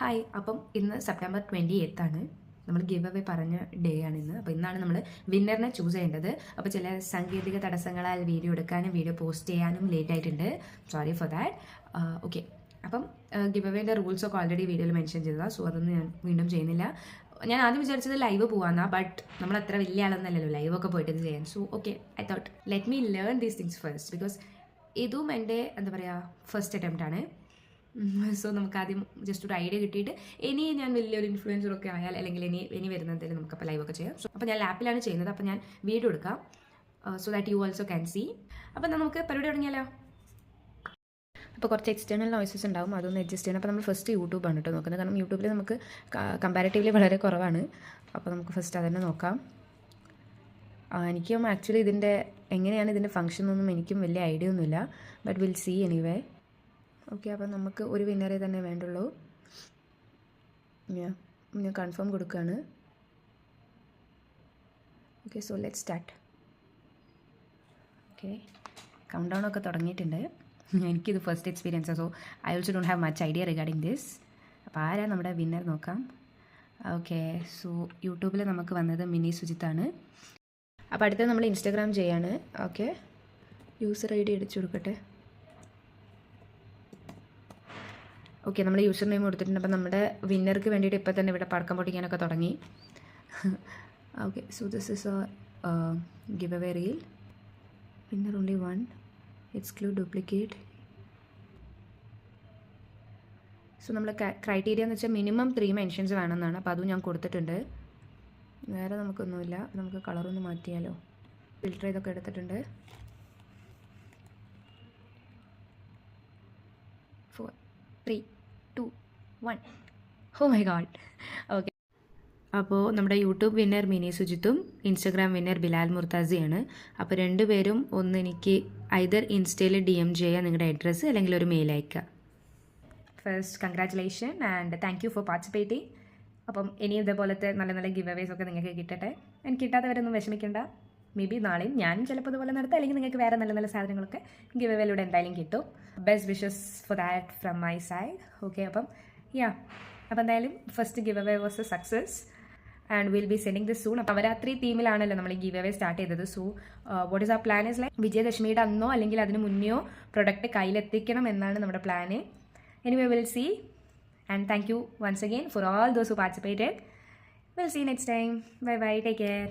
Hi, അപ്പം ഇന്ന് September 28 ആണ്. നമ്മൾ ഗിവ് അവേ പറഞ്ഞ ഡേ ആണ് ഇന്ന്. അപ്പോൾ ഇന്നാണ് നമ്മൾ വിന്നറിനെ ചൂസ് ചെയ്യേണ്ടത്. അപ്പോൾ ചില സാങ്കേതിക തടസ്സങ്ങളാൽ വീഡിയോ എടുക്കാനും വീഡിയോ പോസ്റ്റ് ചെയ്യാനും ലേറ്റ് ആയിട്ടുണ്ട്. Sorry for that. ഓക്കെ, അപ്പം ഗിവ് അവേൻ്റെ റൂൾസൊക്കെ ഓൾറെഡി വീഡിയോയിൽ മെൻഷൻ ചെയ്തതാണ്. സോ അതൊന്നും ഞാൻ വീണ്ടും ചെയ്യുന്നില്ല. ഞാൻ ആദ്യം വിചാരിച്ചത് ലൈവ് പോകാമെന്നാ, ബട്ട് നമ്മൾ അത്ര വലിയ ആളൊന്നല്ലല്ലോ ലൈവൊക്കെ പോയിട്ട് ഇത് ചെയ്യാൻ. So okay, I thought let me learn these things first, because ഇതും എൻ്റെ എന്താ പറയുക ഫസ്റ്റ് അറ്റംപ്റ്റ് ആണ്. സോ നമുക്ക് ആദ്യം ജസ്റ്റ് ഒരു ഐഡിയ കിട്ടിയിട്ട് ഇനി ഞാൻ വലിയൊരു ഇൻഫ്ലുവൻസറൊക്കെ ആയാൽ അല്ലെങ്കിൽ ഇനി വരുന്നതിൽ നമുക്കപ്പോൾ ലൈവൊക്കെ ചെയ്യാം. സോ അപ്പോൾ ഞാൻ ലാപ്പിലാണ് ചെയ്യുന്നത്. അപ്പോൾ ഞാൻ വീഡിയോ എടുക്കാം so that you also can see. അപ്പോൾ നമുക്ക് പരിപാടി തുടങ്ങിയാലോ. അപ്പോൾ കുറച്ച് എക്സ്റ്റേണൽ നോയ്സസ് ഉണ്ടാവും, അതൊന്ന് അഡ്ജസ്റ്റ് ചെയ്യണം. അപ്പോൾ നമ്മൾ ഫസ്റ്റ് യൂട്യൂബാണ് കേട്ടോ നോക്കുന്നത്, കാരണം യൂട്യൂബിൽ നമുക്ക് കമ്പാരിറ്റീവ്ലി വളരെ കുറവാണ്. അപ്പോൾ നമുക്ക് ഫസ്റ്റ് അതന്നെ നോക്കാം. എനിക്കും ആക്ച്വലി ഇതിൻ്റെ എങ്ങനെയാണ് ഇതിൻ്റെ ഫംഗ്ഷൻ ഒന്നും എനിക്കും വലിയ ഐഡിയ ഒന്നുമില്ല, but will see anyway. Okay, അപ്പോൾ നമുക്ക് ഒരു വിന്നറെ തന്നെ വേണ്ടുള്ളൂ. ഞാൻ കൺഫേം കൊടുക്കുകയാണ്. Okay, so let start. Okay, countdown ഒക്കെ തുടങ്ങിയിട്ടുണ്ട്. എനിക്കിത് ഫസ്റ്റ് എക്സ്പീരിയൻസാണ്, so I also don't have much idea regarding this. അപ്പോൾ ആരാ നമ്മുടെ വിന്നർ നോക്കാം. ഓക്കെ, സോ യൂട്യൂബിൽ നമുക്ക് വന്നത് മിനി സുജിത്താണ്. അപ്പോൾ അടുത്തത് നമ്മൾ ഇൻസ്റ്റാഗ്രാം ചെയ്യാണ്. ഓക്കെ, യൂസർ ഐ ഡി അടിച്ചു കൊടുക്കട്ടെ. ഓക്കെ, നമ്മൾ യൂസർ നെയിം കൊടുത്തിട്ടുണ്ട്. അപ്പോൾ നമ്മുടെ വിന്നർക്ക് വേണ്ടിയിട്ട് ഇപ്പോൾ തന്നെ ഇവിടെ പടക്കം പൊട്ടിക്കാനൊക്കെ തുടങ്ങി. Okay, so this is give away reel. Winner only one, exclude duplicate. So നമ്മൾ ക്രൈറ്റീരിയ എന്ന് വെച്ചാൽ മിനിമം 3 മെൻഷൻസ് വേണമെന്നാണ്. അപ്പോൾ അതും ഞാൻ കൊടുത്തിട്ടുണ്ട്. വേറെ നമുക്കൊന്നുമില്ല. നമുക്ക് കളറൊന്ന് മാറ്റിയാലോ. ഫിൽറ്റർ ചെയ്തൊക്കെ എടുത്തിട്ടുണ്ട്. 4 3 2 1. Oh my God. ഓക്കെ, അപ്പോൾ നമ്മുടെ യൂട്യൂബ് വിന്നർ മിനി സുജിത്തും ഇൻസ്റ്റഗ്രാം വിന്നർ ബിലാൽ മുർത്താസിയാണ്. അപ്പോൾ രണ്ടുപേരും ഒന്ന് എനിക്ക് ഐദർ ഇൻസ്റ്റയിൽ DM ചെയ്യുക നിങ്ങളുടെ അഡ്രസ്സ്, അല്ലെങ്കിൽ ഒരു മെയിൽ അയക്കുക. First congratulation and thank you for participating. അപ്പം ഇനി ഇതേപോലത്തെ നല്ല നല്ല ഗിവ് അവേസ് ഒക്കെ നിങ്ങൾക്ക് കിട്ടട്ടെ. എനിക്ക് കിട്ടാത്തവരൊന്നും വിഷമിക്കേണ്ട. മേ ബി നാളെയും ഞാനും ചിലപ്പോൾ ഇതുപോലെ നടത്താം, അല്ലെങ്കിൽ നിങ്ങൾക്ക് വേറെ നല്ല നല്ല സാധനങ്ങളൊക്കെ ഗിവ് അവേയിലൂടെ എന്തായാലും കിട്ടും. Best wishes for that from my side. Okay, അപ്പം അപ്പോൾ എന്തായാലും first giveaway was a success and will be sending this soon. അപ്പോൾ നവരാത്രി തീമിലാണല്ലോ നമ്മൾ ഈ ഗിവ് അവേ സ്റ്റാർട്ട് ചെയ്തത്. സോ വാട്ട് ഈസ് ആ പ്ലാൻ ഇസ് ലൈക്ക് വിജയദശമിയുടെ അന്നോ അല്ലെങ്കിൽ അതിന് മുന്നെയോ പ്രൊഡക്റ്റ് കയ്യിലെത്തിക്കണം എന്നാണ് നമ്മുടെ plan. Anyway will see and thank you once again for all those who participated. Will see next time. Bye bye, take care.